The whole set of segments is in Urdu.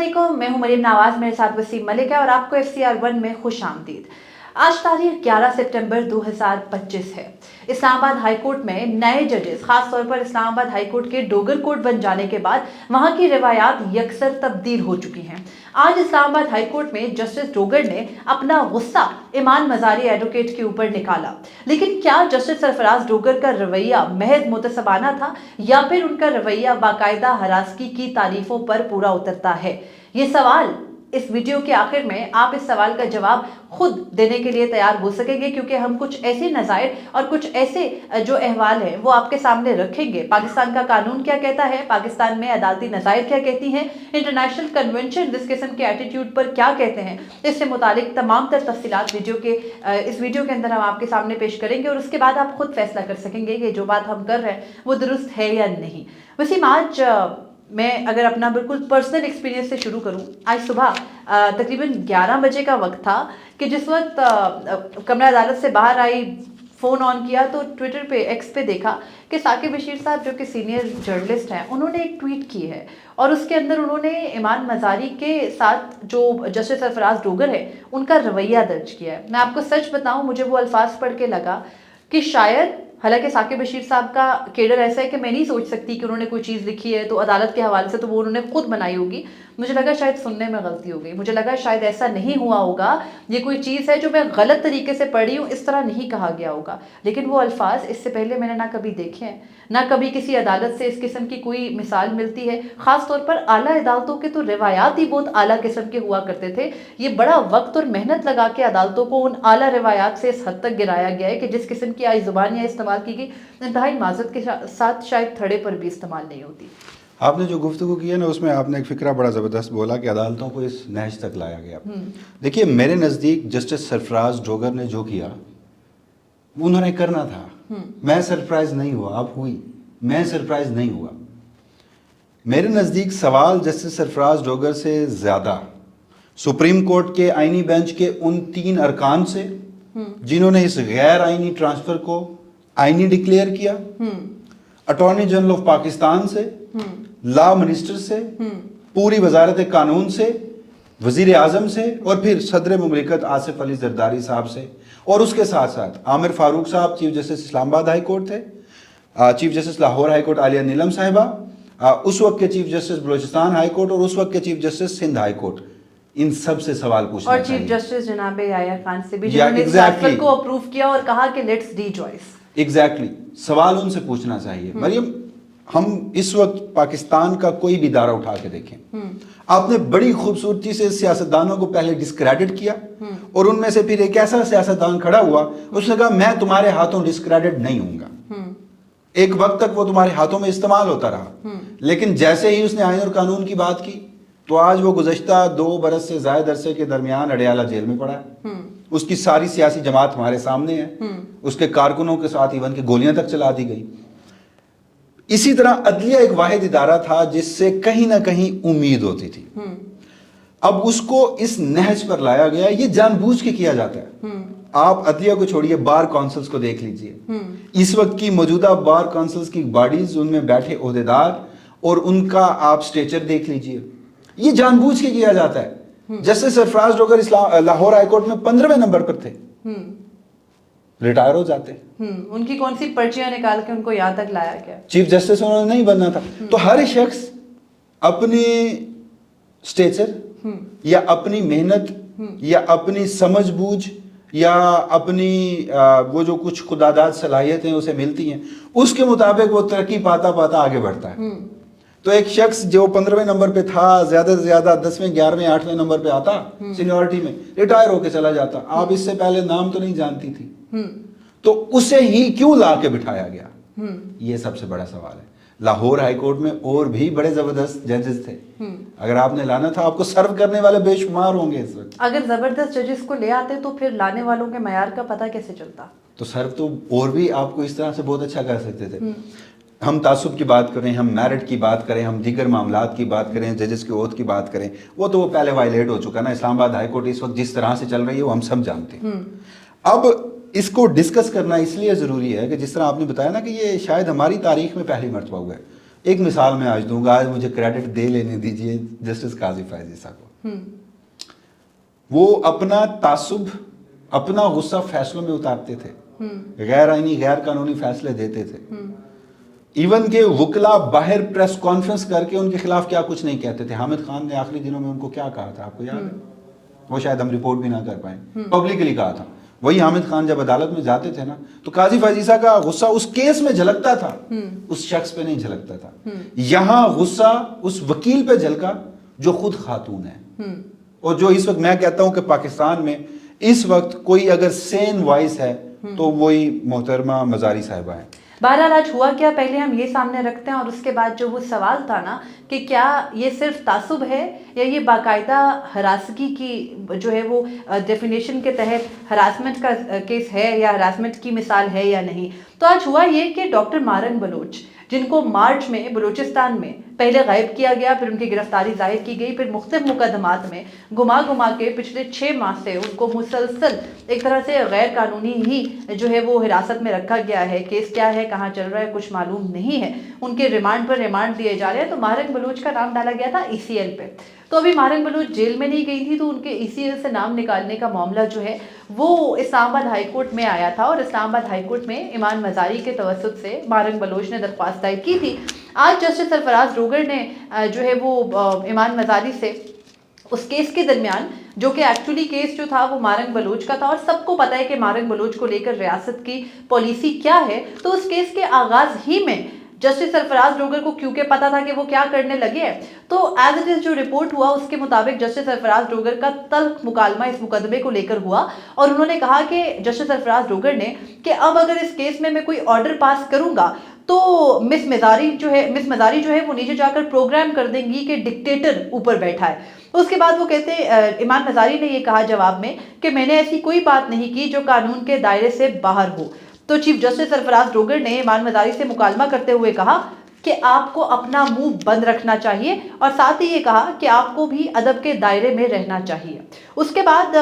علیکم، میں ہوں مریم نواز، میرے ساتھ وسیم ملک ہے اور آپ کو FCR1 میں خوش آمدید۔ آج تاریخ 11 سپٹمبر 2025 ہے۔ اسلام آباد ہائی کورٹ میں نئے ججز، خاص طور پر اسلام آباد ہائی کورٹ کے ڈوگر کورٹ بن جانے کے بعد وہاں کی روایات یکسر تبدیل ہو چکی ہیں۔ آج اسلام آباد ہائی کورٹ میں جسٹس ڈوگر نے اپنا غصہ ایمان مزاری ایڈوکیٹ کے اوپر نکالا، لیکن کیا جسٹس سرفراز ڈوگر کا رویہ محض متصبانہ تھا یا پھر ان کا رویہ باقاعدہ ہراسگی کی تعریفوں پر پورا اترتا ہے؟ یہ سوال اس ویڈیو کے آخر میں آپ اس سوال کا جواب خود دینے کے لیے تیار ہو سکیں گے، کیونکہ ہم کچھ ایسے نظائر اور کچھ ایسے جو احوال ہیں وہ آپ کے سامنے رکھیں گے۔ پاکستان کا قانون کیا کہتا ہے، پاکستان میں عدالتی نظائر کیا کہتی ہیں، انٹرنیشنل کنونشن اس قسم کے ایٹیٹیوڈ پر کیا کہتے ہیں، اس سے متعلق تمام تر تفصیلات اس ویڈیو کے اندر ہم آپ کے سامنے پیش کریں گے، اور اس کے بعد آپ خود فیصلہ کر سکیں گے کہ جو بات ہم کر رہے ہیں وہ درست ہے یا نہیں۔ وسیم، آج میں اگر اپنا بالکل پرسنل ایکسپیرینس سے شروع کروں، آج صبح تقریباً 11 بجے کا وقت تھا کہ جس وقت کمرہ عدالت سے باہر آئی، فون آن کیا تو ٹویٹر پہ، ایکس پہ دیکھا کہ ثاقب بشیر صاحب جو کہ سینئر جرنلسٹ ہیں، انہوں نے ایک ٹویٹ کی ہے اور اس کے اندر انہوں نے ایمان مزاری کے ساتھ جو جسٹس سرفراز ڈوگر ہے ان کا رویہ درج کیا ہے۔ میں آپ کو سچ بتاؤں، مجھے وہ الفاظ پڑھ کے لگا کہ شاید، حالانکہ ثاقب بشیر صاحب کا کیڈر ایسا ہے کہ میں نہیں سوچ سکتی کہ انہوں نے کوئی چیز لکھی ہے تو عدالت کے حوالے سے تو وہ انہوں نے خود بنائی ہوگی، مجھے لگا شاید سننے میں غلطی ہو گئی، مجھے لگا شاید ایسا نہیں ہوا ہوگا، یہ کوئی چیز ہے جو میں غلط طریقے سے پڑھی ہوں، اس طرح نہیں کہا گیا ہوگا۔ لیکن وہ الفاظ اس سے پہلے میں نے نہ کبھی دیکھے ہیں، نہ کبھی کسی عدالت سے اس قسم کی کوئی مثال ملتی ہے۔ خاص طور پر اعلیٰ عدالتوں کے تو روایات ہی بہت اعلیٰ قسم کے ہوا کرتے تھے۔ یہ بڑا وقت اور محنت لگا کے عدالتوں کو ان اعلیٰ روایات سے اس حد تک گرایا گیا ہے کہ جس قسم کی آئی زبانیاں استعمال کی گئی، انتہائی معذرت کے ساتھ شاید تھڑے پر بھی استعمال نہیں ہوتی۔ آپ نے جو گفتگو کی ہے نا، اس میں آپ نے ایک فکرہ بڑا زبردست بولا کہ عدالتوں کو اس نہج تک لایا گیا۔ دیکھیے، میرے نزدیک جسٹس سرفراز ڈوگر نے جو کیا انہوں نے کرنا تھا۔ میں سرپرائز نہیں ہوا، آپ ہوئی، میں سرپرائز نہیں ہوا۔ میرے نزدیک سوال جسٹس سرفراز ڈوگر سے زیادہ سپریم کورٹ کے آئینی بینچ کے ان 3 ارکان سے جنہوں نے اس غیر آئینی ٹرانسفر کو آئینی ڈکلیئر کیا، اٹارنی جنرل آف پاکستان سے، لا منسٹر سے، پوری وزارت قانون سے، وزیر اعظم سے، اور پھر صدر مملکت آصف علی زرداری صاحب سے، اور اس کے ساتھ ساتھ عامر فاروق صاحب chief justice Islamabad high court تھے، chief justice Lahore high court Aalia Neelum صاحبہ، اس وقت کے chief justice Balochistan high court, اور اس وقت کے chief justice Sindh high court, ان سب سے سوال پوچھنا چاہیے۔ اور چیف جسٹس جناب یحییٰ خان سے بھی، جنہوں نے اس ٹرانسفر کو اپروو کیا اور کہا کہ لیٹس ریجوائس۔ ایگزیکٹلی، سوال ان سے پوچھنا چاہیے۔ مریم، ہم اس وقت پاکستان کا کوئی بھی ادارہ اٹھا کے دیکھیں، آپ نے بڑی خوبصورتی سے سیاستدانوں کو پہلے ڈسکریڈٹ کیا، اور ان میں سے پھر ایک ایسا سیاستدان کھڑا ہوا، اس نے کہا میں تمہارے ہاتھوں ڈسکریڈٹ نہیں ہوں گا۔ ایک وقت تک وہ تمہارے ہاتھوں میں استعمال ہوتا رہا، لیکن جیسے ہی اس نے آئین اور قانون کی بات کی تو آج وہ گزشتہ 2 برس سے زائد عرصے کے درمیان اڈیالہ جیل میں پڑا ہے۔ اس کی ساری سیاسی جماعت ہمارے سامنے ہے، اس کے کارکنوں کے ساتھ ایون کہ گولیاں تک چلا دی گئی۔ اسی طرح عدلیہ ایک واحد ادارہ تھا جس سے کہیں نہ کہیں امید ہوتی تھی، اب اس کو اس نہج پر لایا گیا۔ یہ جان بوجھ کے کیا جاتا ہے۔ آپ عدلیہ کو چھوڑیے، بار کونسلز کو دیکھ لیجئے، اس وقت کی موجودہ بار کونسلز کی باڈیز، ان میں بیٹھے عہدیدار اور ان کا آپ سٹیچر دیکھ لیجئے، یہ جان بوجھ کے کیا جاتا ہے۔ جسٹس سرفراز ڈوگر لاہور ہائی کورٹ میں 15ویں نمبر پر تھے، ریٹائر ہو جاتے، ان کی کون سی پرچیاں نکال کے ان کو یہاں تک لایا گیا؟ چیف جسٹس انہوں نے نہیں بننا تھا۔ تو ہر شخص اپنی سٹیچر یا اپنی محنت یا اپنی سمجھ بوجھ یا اپنی وہ جو کچھ خداداد صلاحیتیں اسے ملتی ہیں، اس کے مطابق وہ ترقی پاتا پاتا آگے بڑھتا ہے۔ تو ایک شخص جو 15ویں نمبر پہ تھا، زیادہ سے زیادہ 10ویں 11ویں 8ویں نمبر پہ آتا سینیورٹی میں، ریٹائر ہو کے چلا جاتا۔ آپ اس سے پہلے نام تو نہیں جانتی تھی، تو اسے ہی کیوں لا کے بٹھایا گیا؟ یہ سب سے بڑا سوال ہے۔ لاہور ہائی کورٹ میں اور بھی بڑے زبردست ججز تھے، اگر آپ نے لانا تھا آپ کو سرو کرنے والے بے شمار ہوں گے اس وقت۔ اگر زبردست ججز کو لے آتے تو پھر لانے والوں کے معیار کا پتہ کیسے چلتا؟ تو سرو تو اور بھی آپ کو اس طرح سے بہت اچھا کر سکتے تھے۔ ہم تعصب کی بات کریں، ہم میرٹ کی بات کریں، ہم دیگر معاملات کی بات کریں، ججز کے اوتھ کی بات کریں، وہ تو وہ پہلے وائلیٹ ہو چکا نا۔ اسلام آباد ہائی کورٹ اس وقت جس طرح سے چل رہی ہے وہ ہم سب جانتے ہیں۔ اب اس کو ڈسکس کرنا اس لیے ضروری ہے کہ جس طرح آپ نے بتایا نا کہ یہ شاید ہماری تاریخ میں پہلی مرتبہ ہوا ہے۔ ایک مثال میں آج دوں گا, آج مجھے کریڈٹ دے لینے دیجئے جسٹس قاضی فائز عیسیٰ کو. وہ اپنا تعصب, اپنا غصہ فیصلوں میں اتارتے تھے, غیر آئینی غیر قانونی فیصلے دیتے تھے. ایون کہ وکلا باہر پریس کانفرنس کر کے ان کے خلاف کیا کچھ نہیں کہتے تھے. حامد خان نے آخری دنوں میں ان کو کیا کہا تھا آپ کو یاد ہے؟ وہ شاید ہم رپورٹ بھی نہ کر پائیں, پبلکلی کہا تھا. وہی حامد خان جب عدالت میں جاتے تھے نا, تو قاضی فائز عیسیٰ کا غصہ اس کیس میں جھلکتا تھا, اس شخص پہ نہیں جھلکتا تھا. یہاں غصہ اس وکیل پہ جھلکا جو خود خاتون ہے. اور جو اس وقت میں کہتا ہوں کہ پاکستان میں اس وقت کوئی اگر سین وائس ہے تو وہی محترمہ مزاری صاحبہ ہیں. بہرحال آج ہوا کیا, پہلے ہم یہ سامنے رکھتے ہیں, اور اس کے بعد جو وہ سوال تھا نا کہ کیا یہ صرف تعصب ہے یا یہ باقاعدہ ہراسگی کی جو ہے وہ ڈیفینیشن کے تحت ہراسمنٹ کا کیس ہے یا ہراسمنٹ کی مثال ہے یا نہیں. تو آج ہوا یہ کہ ڈاکٹر مارنگ بلوچ, جن کو مارچ میں بلوچستان میں پہلے غائب کیا گیا, پھر ان کی گرفتاری ظاہر کی گئی, پھر مختلف مقدمات میں گھما کے پچھلے 6 ماہ سے ان کو مسلسل ایک طرح سے غیر قانونی ہی جو ہے وہ حراست میں رکھا گیا ہے. کیس کیا ہے, کہاں چل رہا ہے, کچھ معلوم نہیں ہے. ان کے ریمانڈ پر ریمانڈ دیے جا رہے ہیں. تو مارنگ بلوچ کا نام ڈالا گیا تھا ECL پہ. تو ابھی مارنگ بلوچ جیل میں نہیں گئی تھی, تو ان کے ECL سے نام نکالنے کا معاملہ جو ہے وہ اسلام آباد ہائی کورٹ میں آیا تھا, اور اسلام آباد ہائی کورٹ میں ایمان مزاری کے توسط سے مارنگ بلوچ نے درخواست دائر کی تھی. آج جسٹس سرفراز ڈوگر نے جو ہے وہ ایمان مزاری سے اس کیس کے درمیان, جو کہ ایکچولی کیس جو تھا وہ مارنگ بلوچ کا تھا, اور سب کو پتا ہے کہ مارنگ بلوچ کو لے کر ریاست کی پالیسی کیا ہے, تو اس کیس کے آغاز ہی میں جسٹس سرفراز ڈوگر کو کیونکہ پتا تھا کہ وہ کیا کرنے لگے ہیں, تو ایز اٹ از جو رپورٹ ہوا اس کے مطابق جسٹس سرفراز ڈوگر کا تلخ مکالمہ اس مقدمے کو لے کر ہوا, اور انہوں نے کہا کہ جسٹس سرفراز ڈوگر نے کہ اب اگر اس کیس میں کوئی آرڈر پاس کروں گا تو مس مزاری جو ہے وہ نیچے جا کر پروگرام کر دیں گی کہ ڈکٹیٹر اوپر بیٹھا ہے. اس کے بعد وہ کہتے ایمان مزاری نے یہ کہا جواب میں کہ میں نے ایسی کوئی بات نہیں کی جو قانون کے دائرے سے باہر ہو. تو چیف جسٹس سرفراز ڈوگر نے ایمان مزاری سے مکالمہ کرتے ہوئے کہا کہ آپ کو اپنا منہ بند رکھنا چاہیے, اور ساتھ ہی یہ کہا کہ آپ کو بھی ادب کے دائرے میں رہنا چاہیے. اس کے بعد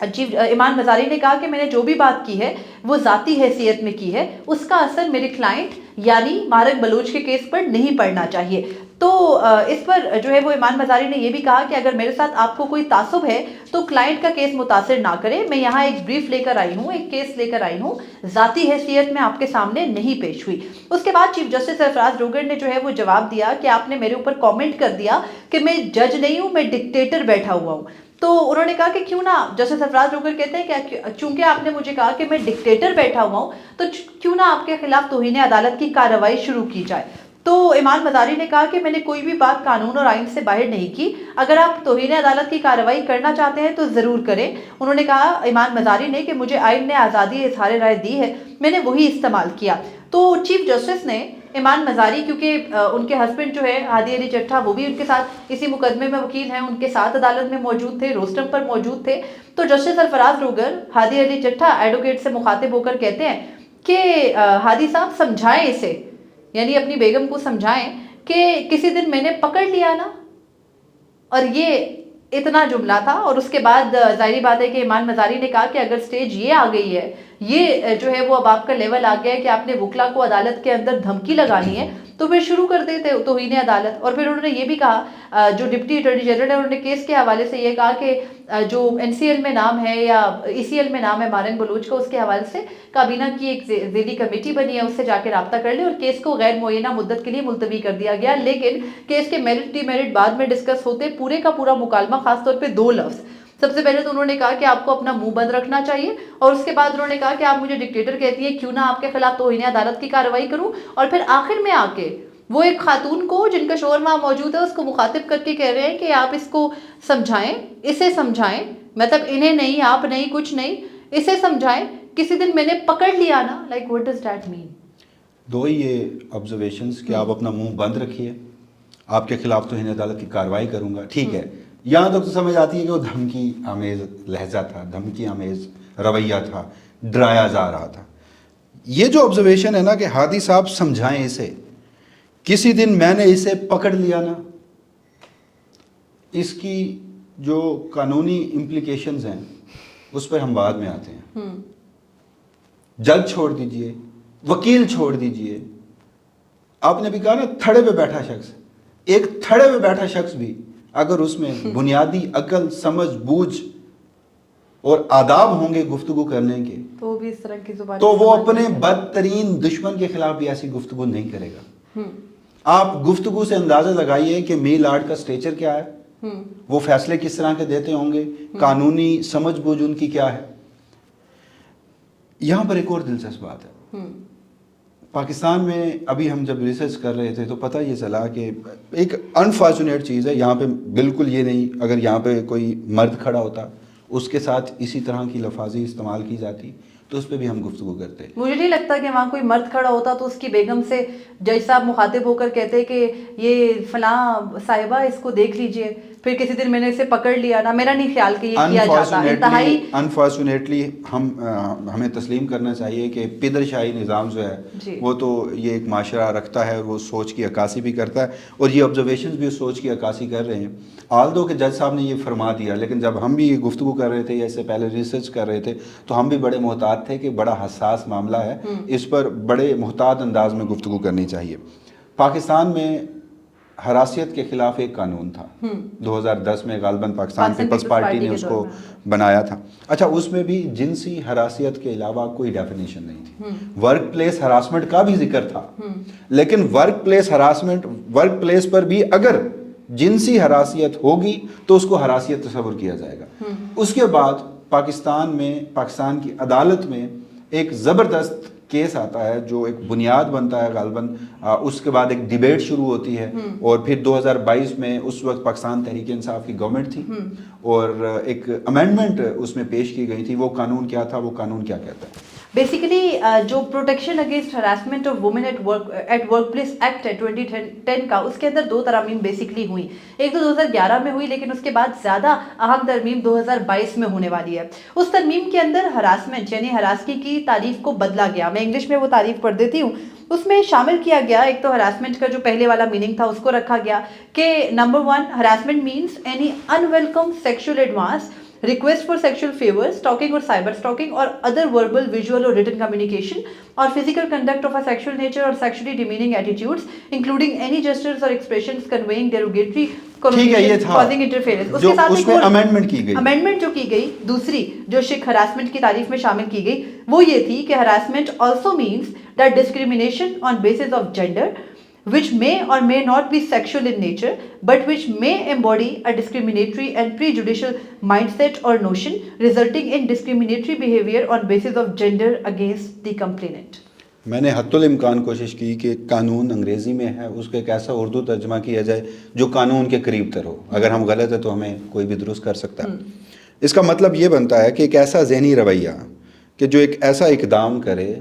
ایمان مزاری نے کہا کہ میں نے جو بھی بات کی ہے وہ ذاتی حیثیت میں کی ہے, اس کا اثر میرے کلائنٹ یعنی مارنگ بلوچ کے کیس پر نہیں پڑنا چاہیے. تو اس پر جو ہے وہ ایمان مزاری نے یہ بھی کہا کہ اگر میرے ساتھ آپ کو کوئی تعصب ہے تو کلائنٹ کا کیس متاثر نہ کرے, میں یہاں ایک بریف لے کر آئی ہوں, ایک کیس لے کر آئی ہوں, ذاتی حیثیت میں آپ کے سامنے نہیں پیش ہوئی. اس کے بعد چیف جسٹس سرفراز ڈوگر نے جو ہے وہ جواب دیا کہ آپ نے میرے اوپر کامنٹ کر دیا کہ میں جج نہیں ہوں, میں ڈکٹیٹر بیٹھا ہوا ہوں. تو انہوں نے کہا کہ کیوں نہ, جسٹس سرفراز ڈوگر کہتے ہیں کہ چونکہ آپ نے مجھے کہا کہ میں ڈکٹیٹر بیٹھا ہوا ہوں تو کیوں نہ آپ کے خلاف توہین عدالت کی کارروائی شروع کی جائے. تو ایمان مزاری نے کہا کہ میں نے کوئی بھی بات قانون اور آئین سے باہر نہیں کی, اگر آپ توہین عدالت کی کارروائی کرنا چاہتے ہیں تو ضرور کریں. انہوں نے کہا ایمان مزاری نے کہ مجھے آئین نے آزادی اظہار رائے دی ہے, میں نے وہی استعمال کیا. تو چیف جسٹس نے ایمان مزاری, کیونکہ ان کے ہسبینڈ جو ہے ہادی علی چٹھا وہ بھی ان کے ساتھ اسی مقدمے میں وکیل ہیں, ان کے ساتھ عدالت میں موجود تھے, روسٹم پر موجود تھے. تو جسٹس سرفراز ڈوگر ہادی علی چٹھا ایڈوکیٹ سے مخاطب ہو کر کہتے ہیں کہ ہادی صاحب سمجھائیں اسے, یعنی اپنی بیگم کو سمجھائیں کہ کسی دن میں نے پکڑ لیا نا, اور یہ اتنا جملہ تھا. اور اس کے بعد ظاہری بات ہے کہ ایمان مزاری نے کہا کہ اگر سٹیج یہ آ گئی ہے, یہ جو ہے وہ اب آپ کا لیول آ گیا ہے کہ آپ نے وکلا کو عدالت کے اندر دھمکی لگانی ہے, تو پھر شروع کر دیتے توہین عدالت. اور پھر انہوں نے یہ بھی کہا, جو ڈپٹی اٹارنی جنرل ہے انہوں نے کیس کے حوالے سے یہ کہا کہ جو NCL میں نام ہے یا ECL میں نام ہے مارنگ بلوچ کا, اس کے حوالے سے کابینہ کی ایک ذیلی کمیٹی بنی ہے, اس سے جا کے رابطہ کر لیں, اور کیس کو غیر معینہ مدت کے لیے ملتوی کر دیا گیا. لیکن کیس کے میرٹ ڈی میرٹ بعد میں ڈسکس ہوتے, پورے کا پورا مکالمہ خاص طور پہ 2 لفظ. سب سے پہلے تو انہوں نے کہا کہ آپ کو اپنا منہ بند رکھنا چاہیے, اور اس کے بعد انہوں نے کہا کہ آپ مجھے ڈکٹیٹر کہتی ہیں, کیوں نہ آپ کے خلاف توہین عدالت کی کارروائی کروں. اور پھر آخر میں آ کے وہ ایک خاتون کو جن کا شوہر وہاں موجود ہے اس کو مخاطب کر کے کہہ رہے ہیں کہ آپ اس کو سمجھائیں, اسے سمجھائیں, مطلب انہیں نہیں, آپ نہیں, کچھ نہیں, اسے سمجھائیں, کسی دن میں نے پکڑ لیا نا. لائک واٹ ڈز دیٹ مین؟ دو ہی یہ آبزرویشنز کہ آپ اپنا منہ بند رکھیے, آپ کے خلاف توہین عدالت کی کارروائی کروں گا, ٹھیک ہے. یہاں تک تو سمجھ آتی ہے کہ وہ دھمکی آمیز لہجہ تھا, دھمکی آمیز رویہ تھا, ڈرایا جا رہا تھا. یہ جو آبزرویشن ہے نا کہ ہادی صاحب سمجھائیں اسے, کسی دن میں نے اسے پکڑ لیا نا, اس کی جو قانونی امپلیکیشنز ہیں اس پہ ہم بعد میں آتے ہیں. جج چھوڑ دیجئے, وکیل چھوڑ دیجئے, آپ نے بھی کہا نا تھڑے پہ بیٹھا شخص, ایک تھڑے پہ بیٹھا شخص بھی اگر اس میں بنیادی عقل, سمجھ, بوجھ اور آداب ہوں گے گفتگو کرنے کے, تو بھی اس طرح کی زبان, تو وہ اپنے بدترین دشمن کے خلاف بھی ایسی گفتگو نہیں کرے گا. آپ گفتگو سے اندازہ لگائیے کہ میلاڈ کا سٹیچر کیا ہے, وہ فیصلے کس طرح کے دیتے ہوں گے, قانونی سمجھ بوجھ ان کی کیا ہے. یہاں پر ایک اور دلچسپ بات ہے, پاکستان میں ابھی ہم جب ریسرچ کر رہے تھے تو پتہ یہ چلا کہ ایک انفارچونیٹ چیز ہے یہاں پہ, بالکل یہ نہیں, اگر یہاں پہ کوئی مرد کھڑا ہوتا اس کے ساتھ اسی طرح کی لفاظی استعمال کی جاتی تو اس پہ بھی ہم گفتگو کرتے. مجھے نہیں لگتا کہ وہاں کوئی مرد کھڑا ہوتا تو اس کی بیگم سے جج صاحب مخاطب ہو کر کہتے کہ یہ فلاں صاحبہ اس کو دیکھ لیجئے, پھر کسی دن میں نے اسے پکڑ لیا نا. میرا نہیں خیال کہ یہ کیا جاتا. انتہائی انفارچونیٹلی ہمیں تسلیم کرنا چاہیے کہ پدر شاہی نظام جو ہے وہ تو یہ ایک معاشرہ رکھتا ہے اور وہ سوچ کی عکاسی بھی کرتا ہے, اور یہ آبزرویشنز بھی اس سوچ کی عکاسی کر رہے ہیں. آلدو کہ جج صاحب نے یہ فرما دیا, لیکن جب ہم بھی یہ گفتگو کر رہے تھے یا اس سے پہلے ریسرچ کر رہے تھے تو ہم بھی بڑے محتاط تھے کہ بڑا حساس معاملہ ہے, اس پر بڑے محتاط انداز میں گفتگو کرنی چاہیے. پاکستان میں ہراسیت کے خلاف ایک قانون تھا 2010 میں, غالباً پاکستان پیپلز پارٹی نے اس کو بنایا تھا. اچھا, اس میں بھی جنسی ہراسیت کے علاوہ کوئی ڈیفینیشن نہیں تھی. ورک پلیس ہراسمنٹ کا بھی ذکر تھا, لیکن workplace harassment, workplace پر بھی اگر جنسی ہراسیت ہوگی تو اس کو ہراسیت تصور کیا جائے گا. اس کے بعد پاکستان میں, پاکستان کی عدالت میں ایک زبردست کیس آتا ہے جو ایک بنیاد بنتا ہے غالباً, اس کے بعد ایک ڈیبیٹ شروع ہوتی ہے, اور پھر 2022 میں اس وقت پاکستان تحریک انصاف کی گورنمنٹ تھی اور ایک امینڈمنٹ اس میں پیش کی گئی تھی. وہ قانون کیا تھا, وہ قانون کیا کہتا ہے؟ بیسیکلی جو protection against harassment of women at workplace act ہے 2010 کا, اس کے اندر 2 ترامیم بیسیکلی ہوئی. ایک تو 2011 میں ہوئی, لیکن اس کے بعد زیادہ اہم ترمیم 2022 میں ہونے والی ہے. اس ترمیم کے اندر ہراسمنٹ یعنی ہراسکی کی تعریف کو بدلا گیا. میں انگلش میں وہ تعریف پڑھ دیتی ہوں. اس میں شامل کیا گیا, ایک تو ہراسمنٹ کا جو پہلے والا میننگ تھا اس کو رکھا گیا کہ number 1, harassment means any unwelcome sexual advance, request for sexual favors, stalking or cyber stalking or other verbal, visual or written communication or physical conduct of a sexual nature or sexually demeaning attitudes, including any gestures or expressions conveying derogatory connotation, causing interference. اس کے ساتھ ایک اور امینڈمنٹ جو کی گئی, دوسری جو شک ہراسمنٹ کی تعریف میں شامل کی گئی, وہ یہ تھی کہ harassment also means that discrimination on basis of gender which may or may not be sexual in nature, but which may embody a discriminatory and prejudicial mindset or notion, resulting in discriminatory behavior on basis of gender against the complainant. میں نے حتی الامکان کوشش کی کہ قانون انگریزی میں ہے, اس کا ایک ایسا اردو ترجمہ کیا جائے جو قانون کے قریب تر ہو. اگر ہم غلط ہے تو ہمیں کوئی بھی درست کر سکتا ہے. اس کا مطلب یہ بنتا ہے کہ ایک ایسا ذہنی رویہ کہ جو ایک ایسا اقدام کرے,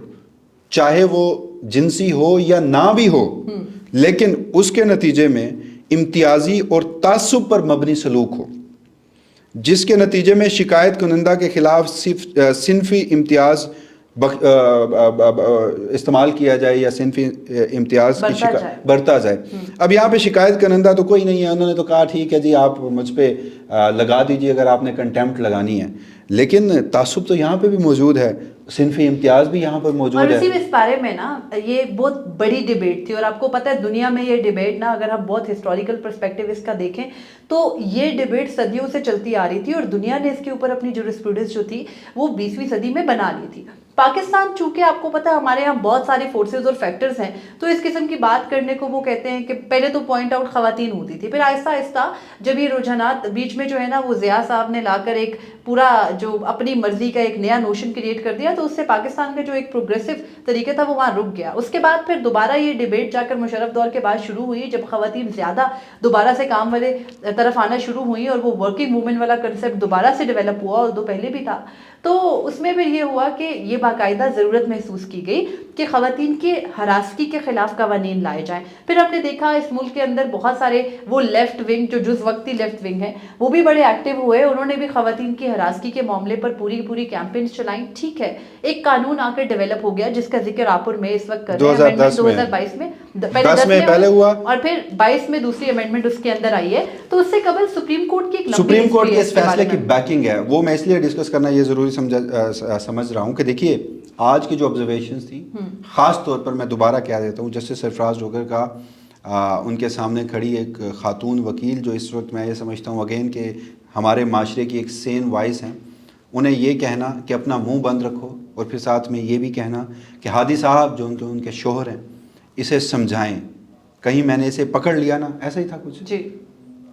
چاہے وہ جنسی ہو یا نہ بھی ہو, لیکن اس کے نتیجے میں امتیازی اور تعصب پر مبنی سلوک ہو, جس کے نتیجے میں شکایت کنندہ کے خلاف صنفی امتیاز استعمال کیا جائے یا صنفی امتیاز کی برتا جائے. اب یہاں پہ شکایت کنندہ تو کوئی نہیں ہے, انہوں نے تو کہا ٹھیک ہے جی آپ مجھ پہ لگا دیجیے اگر آپ نے کنٹیمپٹ لگانی ہے, لیکن تعصب تو یہاں پہ بھی موجود ہے, صنفی امتیاز بھی یہاں پر موجود ہے. اور اسی اس بارے میں نا یہ بہت بڑی ڈیبیٹ تھی, اور آپ کو پتہ ہے دنیا میں یہ ڈیبیٹ نا اگر ہم بہت ہسٹوریکل پرسپیکٹیو اس کا دیکھیں تو یہ ڈیبیٹ صدیوں سے چلتی آ رہی تھی, اور دنیا نے اس کے اوپر اپنی جورسپروڈنس جو تھی وہ 20ویں صدی میں بنا لی تھی. پاکستان چونکہ آپ کو پتہ ہے ہمارے یہاں بہت سارے فورسز اور فیکٹرز ہیں, تو اس قسم کی بات کرنے کو وہ کہتے ہیں کہ پہلے تو پوائنٹ آؤٹ خواتین ہوتی تھی, پھر آہستہ آہستہ جب یہ رجحانات بیچ میں جو ہے نا وہ ضیاء صاحب نے لا کر ایک پورا جو اپنی مرضی کا ایک نیا نوشن کریٹ کر دیا, تو اس سے پاکستان کا جو ایک پروگریسو طریقہ تھا وہ وہاں رک گیا. اس کے بعد پھر دوبارہ یہ ڈیبیٹ جا کر مشرف دور کے بعد شروع ہوئی, جب خواتین زیادہ دوبارہ سے کام والے طرف آنا شروع ہوئی اور وہ ورکنگ وومن والا کنسیپٹ دوبارہ سے ڈیولپ ہوا, اور دو پہلے بھی تھا. تو اس میں پھر یہ ہوا کہ یہ باقاعدہ ضرورت محسوس کی گئی کہ خواتین کے ہراسکی کے خلاف قوانین لائے جائیں. پھر ہم نے دیکھا اس ملک کے اندر بہت سارے وہ لیفٹ ونگ جو جز وقتی لیفٹ ونگ ہیں وہ بھی بڑے ایکٹیو ہوئے, انہوں نے بھی خواتین کی ہراسکی کے معاملے پر پوری کیمپینز چلائیں. ٹھیک ہے, ایک قانون آ کر ڈیولپ ہو گیا جس کا ذکر آپر میں اس وقت کر رہے ہیں, 2022 میں پہلے ہوا, اور پھر 22 میں دوسری امینڈمنٹ اس کے اندر آئی ہے. تو اس سے قبل سپریم کورٹ کی سپریم کورٹ کے اس فیصلے کی بیکنگ ہے, وہ میں اس لیے ڈسکس کرنا یہ ضروری سمجھ رہا ہوں کہ دیکھیے آج کی جو آبزرویشنز تھیں، خاص طور پر میں دوبارہ کہہ دیتا ہوں، جسٹس سرفراز ڈوگر کا ان کے سامنے کھڑی ایک خاتون وکیل جو اس وقت میں یہ سمجھتا ہوں اگین کہ ہمارے معاشرے کی ایک سین وائس ہیں، انہیں یہ کہنا کہ اپنا منہ بند رکھو، اور پھر ساتھ میں یہ بھی کہنا کہ ہادی صاحب جو ان کے شوہر ہیں اسے سمجھائیں، کہیں میں نے اسے پکڑ لیا نا، ایسا ہی تھا کچھ جی۔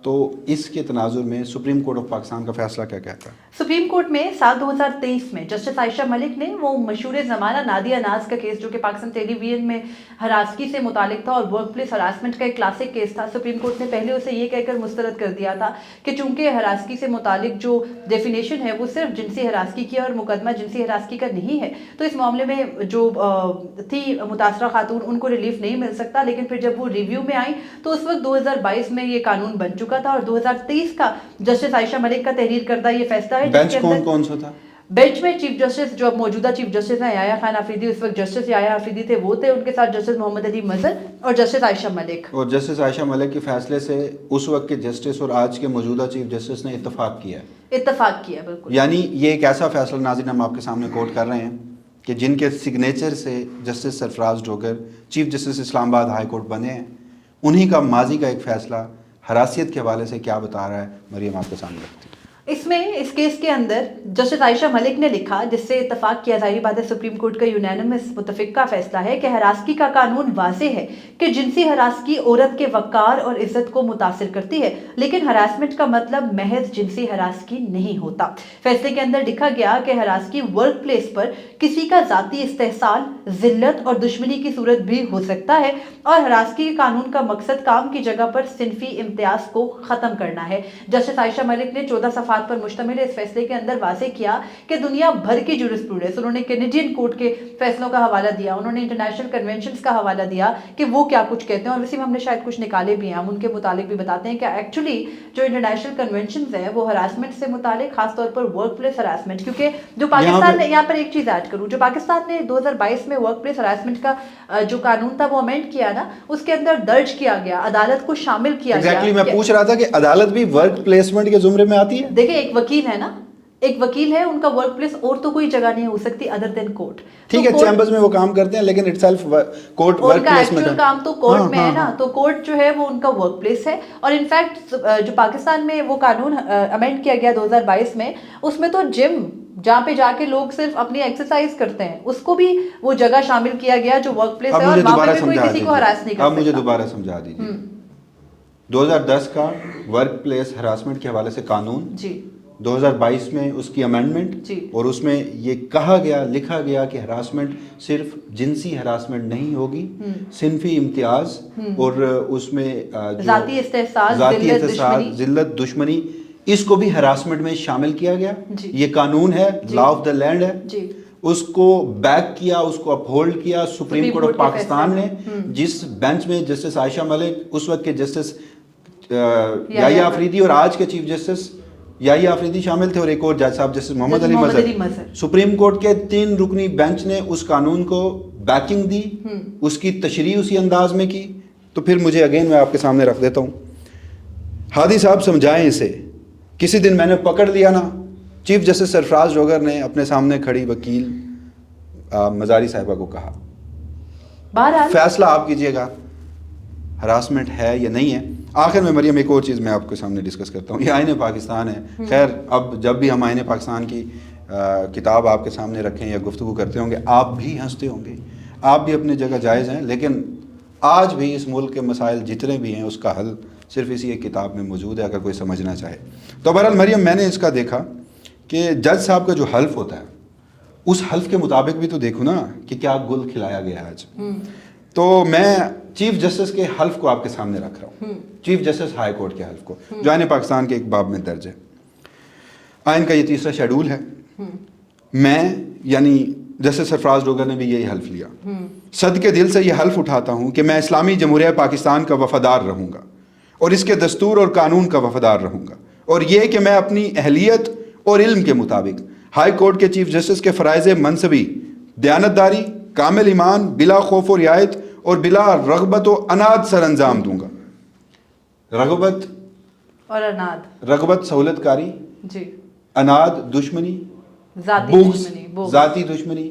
تو اس کے تناظر میں سپریم کورٹ آف پاکستان کا فیصلہ کیا کہتا ہے؟ سپریم کورٹ میں سال 2023 میں جسٹس عائشہ ملک نے وہ مشہور زمانہ نادیہ ناز کا کیس جو کہ پاکستان ٹیلی ویژن میں ہراسگی سے متعلق تھا اور ورک پلیس ہراسمنٹ کا ایک کلاسک کیس تھا، سپریم کورٹ نے پہلے اسے یہ کہہ کر مسترد کر دیا تھا کہ چونکہ ہراسگی سے متعلق جو ڈیفینیشن ہے وہ صرف جنسی ہراسگی کی ہے اور مقدمہ جنسی ہراسگی کا نہیں ہے، تو اس معاملے میں جو تھی متاثرہ خاتون ان کو ریلیف نہیں مل سکتا، لیکن پھر جب وہ ریویو میں آئیں تو اس وقت 2022 میں یہ قانون بن چکا تھا اور 2023 کا جسٹس عائشہ ملک کا تحریر کردہ یہ فیصلہ ہے۔ بینچ کون سا تھا؟ بینچ میں چیف جسٹس جو اب موجودہ چیف جسٹس ہیں یحییٰ خان آفریدی، اس وقت جسٹس یحییٰ آفریدی تھے وہ تھے، ان کے ساتھ جسٹس محمد علی مظہر اور جسٹس عائشہ ملک۔ اور جسٹس عائشہ ملک کے فیصلے سے اس وقت کے جسٹس اور آج کے موجودہ چیف جسٹس نے اتفاق کیا ہے، اتفاق کیا بالکل، یعنی یہ ایک ایسا فیصلہ ناظرین ہم آپ کے سامنے کوٹ کر رہے ہیں کہ جن کے سگنیچر سے جسٹس سرفراز Dogar chief justice Islamabad high court بنے ہیں، انہی کا ماضی کا ایک فیصلہ حراسیت کے حوالے سے کیا بتا رہا ہے، مریم آپ کے سامنے رکھتی ہے۔ اس میں اس کیس کے اندر جسٹس عائشہ ملک نے لکھا، جس سے اتفاق کیا، ظاہری بات ہے سپریم کورٹ کا یونینمس متفقہ فیصلہ ہے کہ ہراسگی کا قانون واضح ہے کہ جنسی ہراسگی عورت کے وقار اور عزت کو متاثر کرتی ہے، لیکن ہراسمنٹ کا مطلب محض جنسی ہراسگی نہیں ہوتا۔ فیصلے کے اندر لکھا گیا کہ ہراسگی ورک پلیس پر کسی کا ذاتی استحصال، ذلت اور دشمنی کی صورت بھی ہو سکتا ہے، اور ہراسگی کے قانون کا مقصد کام کی جگہ پر صنفی امتیاز کو ختم کرنا ہے۔ جسٹس عائشہ ملک نے 14 صفحات پر مشتمل اس فیصلے کے اندر واضح کیا کہ دنیا بھر کی جورسپروڈنس، انہوں نے کینیڈین کورٹ کے فیصلوں کا حوالہ دیا، انہوں نے انٹرنیشنل کنونشنز کا حوالہ دیا کہ وہ کیا کچھ کہتے ہیں، اور ویسے ہم نے شاید کچھ نکالے بھی ہیں، ہم ان کے متعلق بھی بتاتے ہیں کہ ایکچولی جو انٹرنیشنل کنونشنز ہیں وہ ہراسمنٹ سے متعلق، خاص طور پر ورک پلیس ہراسمنٹ، کیونکہ جو پاکستان نے، یہاں پر ایک چیز ایڈ کروں، جو پاکستان نے 2022 میں ورک پلیس ہراسمنٹ کا جو قانون تھا وہ امینڈ کیا نا، اس کے اندر درج کیا گیا، عدالت کو شامل کیا گیا۔ ایگزیکٹلی میں پوچھ رہا تھا کہ عدالت بھی ورک پلیسمنٹ کے زمرے میں آتی ہے؟ دیکھیں ایک وکیل ہے نا، ایک وکیل ہے، ان کا ورک پلیس اور تو کوئی جگہ نہیں ہو سکتی ادر دین کورٹ۔ ٹھیک ہے، چیمبرز میں وہ کام کرتے ہیں لیکن it self court work place میں کام تو کورٹ میں ہے نا، تو کورٹ جو ہے وہ ان کا ورک پلیس ہے۔ اور انفیکٹ جو پاکستان میں وہ قانون امینڈ کیا گیا 2022 میں، اس میں تو جم جہاں پہ جا کے لوگ صرف اپنی ایکسرسائز کرتے ہیں اس کو بھی وہ جگہ شامل کیا گیا جو ورک پلیس ہے، اور وہاں پہ کوئی کسی کو ہراس نہیں کر سکتا۔ اب مجھے دوبارہ سمجھا دیجیے 2010 کا ورک پلیس ہراسمنٹ کے حوالے سے قانون، جی 2022 میں اس کی امینڈمنٹ، جی، اور اس میں یہ کہا گیا، لکھا گیا کہ ہراسمنٹ صرف جنسی ہراسمنٹ نہیں ہوگی، صنفی امتیاز اور اس میں ذاتی استحصال، ذلت، دشمنی، اس کو بھی ہراسمنٹ میں شامل کیا گیا۔ جی، یہ قانون ہے، لا آف دا لینڈ ہے، جی، اس کو بیک کیا، اس کو اپہولڈ کیا سپریم کورٹ آف پاکستان نے، جس بینچ میں جسٹس عائشہ ملک، اس وقت کے جسٹس یحییٰ آفریدی اور آج کے چیف جسٹس یحییٰ آفریدی شامل تھے، اور ایک اور جج صاحب جسٹس محمد علی مظہر۔ سپریم کورٹ کے 3 رکنی بینچ نے اس قانون کو بیکنگ دی، اس کی تشریح اسی انداز میں کی۔ تو پھر مجھے اگین میں آپ کے سامنے رکھ دیتا ہوں، ہادی صاحب سمجھائیں اسے، کسی دن میں نے پکڑ لیا نا، چیف جسٹس سرفراز ڈوگر نے اپنے سامنے کھڑی وکیل مزاری صاحبہ کو کہا، فیصلہ آپ کیجئے گا ہراسمنٹ ہے یا نہیں ہے۔ آخر میں مریم ایک اور چیز میں آپ کے سامنے ڈسکس کرتا ہوں، یہ آئین پاکستان ہے۔ خیر اب جب بھی ہم آئین پاکستان کی کتاب آپ کے سامنے رکھیں یا گفتگو کرتے ہوں گے، آپ بھی ہنستے ہوں گے، آپ بھی اپنی جگہ جائز ہیں، لیکن آج بھی اس ملک کے مسائل جتنے بھی ہیں اس کا حل صرف اسی ایک کتاب میں موجود ہے اگر کوئی سمجھنا چاہے تو۔ بہرحال مریم، میں نے اس کا دیکھا کہ جج صاحب کا جو حلف ہوتا ہے اس حلف کے مطابق بھی تو دیکھو نا کہ کیا گل کھلایا گیا ہے آج۔ تو میں چیف جسٹس کے حلف کو آپ کے سامنے رکھ رہا ہوں، چیف جسٹس ہائی کورٹ کے حلف کو، جو آئین پاکستان کے ایک باب میں درج ہے۔ آئین کا یہ 3 شیڈول ہے۔ میں یعنی جسٹس سرفراز ڈوگر نے بھی یہی حلف لیا، صد کے دل سے یہ حلف اٹھاتا ہوں کہ میں اسلامی جمہوریہ پاکستان کا وفادار رہوں گا اور اس کے دستور اور قانون کا وفادار رہوں گا، اور یہ کہ میں اپنی اہلیت اور علم کے مطابق ہائی کورٹ کے چیف جسٹس کے فرائض منصبی دیانتداری، کامل ایمان، بلا خوف و رعایت اور بلا رغبت و عناد سر انجام دوں گا۔ رغبت اور عناد، رغبت سہولت کاری، جی، عناد دشمنی، ذاتی بغض دشمنی، ذاتی دشمنی،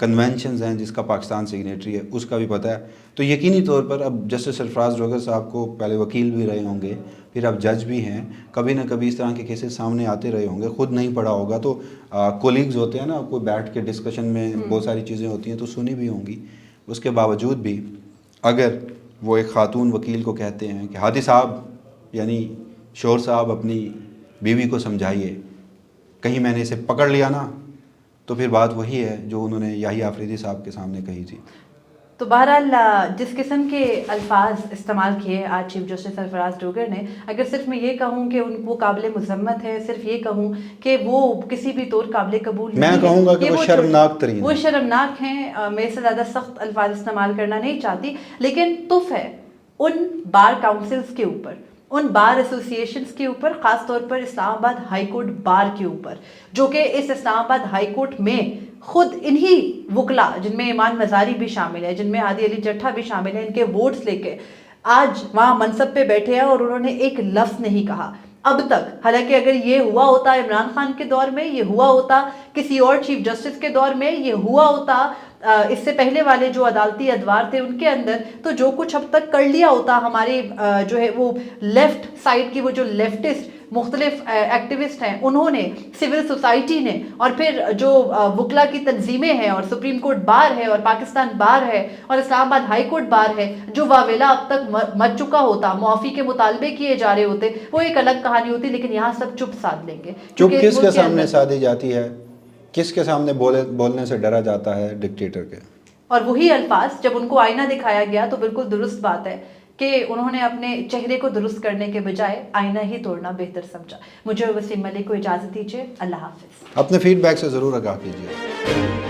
کنونشنز ہیں جس کا پاکستان سگنیٹری ہے اس کا بھی پتہ ہے. تو یقینی طور پر اب جسٹس سرفراز ڈوگر صاحب کو پہلے وکیل بھی رہے ہوں گے, پھر اب جج بھی ہیں, کبھی نہ کبھی اس طرح کے کیسز سامنے آتے رہے ہوں گے, خود نہیں پڑھا ہوگا تو کولیگز ہوتے ہیں نا, کوئی بیٹھ کے ڈسکشن میں بہت ساری چیزیں ہوتی ہیں تو سنی بھی ہوں گی. اس کے باوجود بھی اگر وہ ایک خاتون وکیل کو کہتے ہیں کہ ہادی صاحب یعنی شور صاحب اپنی بیوی کو سمجھائیے, کہیں میں نے اسے پکڑ لیا نا, تو پھر بات وہی ہے جو انہوں نے یاہی آفریدی صاحب کے سامنے کہی تھی. تو بہرحال جس قسم کے الفاظ استعمال کیے آج چیف جسٹس سرفراز ڈوگر نے, اگر صرف میں یہ کہوں کہ وہ قابل مذمت ہے, صرف یہ کہوں کہ وہ کسی بھی طور قابل قبول نہیں ہے, میں کہوں گا کہ وہ شرمناک ترین, وہ شرمناک ہیں. میں سے زیادہ سخت الفاظ استعمال کرنا نہیں چاہتی, لیکن تف ہے ان بار کاؤنسلز کے اوپر, ان بار ایسوسیشنز کے اوپر, خاص طور پر اسلام آباد ہائی کورٹ بار کے اوپر, جو کہ اس اسلام آباد ہائی کورٹ میں خود انہی وکلا جن میں ایمان مزاری بھی شامل ہے, جن میں ہادی علی جٹھا بھی شامل ہے, ان کے ووٹس لے کے آج وہاں منصب پہ بیٹھے ہیں اور انہوں نے ایک لفظ نہیں کہا اب تک. حالانکہ اگر یہ ہوا ہوتا عمران خان کے دور میں, یہ ہوا ہوتا کسی اور چیف جسٹس کے دور میں, یہ ہوا ہوتا اس سے پہلے والے جو عدالتی ادوار تھے ان کے اندر, تو جو کچھ اب تک کر لیا ہوتا ہمارے جو ہے وہ لیفٹ سائڈ کی وہ جو لیفٹسٹ مختلف ایکٹیوسٹ ہیں انہوں نے, سول سوسائٹی نے, اور پھر جو وکلا کی تنظیمیں ہیں, اور سپریم کورٹ بار ہے, اور پاکستان بار ہے, اور اسلام آباد ہائی کورٹ بار ہے, جو واویلا اب تک مچ چکا ہوتا, معافی کے مطالبے کیے جا رہے ہوتے, وہ ایک الگ کہانی ہوتی. لیکن یہاں سب چپ سادھ لیں گے. چپ کس کے سامنے سادھی جاتی ہے, کس کے سامنے بولنے سے ڈرا جاتا ہے؟ ڈکٹیٹر کے. اور وہی الفاظ جب ان کو آئینہ دکھایا گیا تو بالکل درست بات ہے کہ انہوں نے اپنے چہرے کو درست کرنے کے بجائے آئینہ ہی توڑنا بہتر سمجھا. مجھے وسیم ملک کو اجازت دیجیے, اللہ حافظ. اپنے فیڈ بیک سے ضرور آگاہ کیجیے.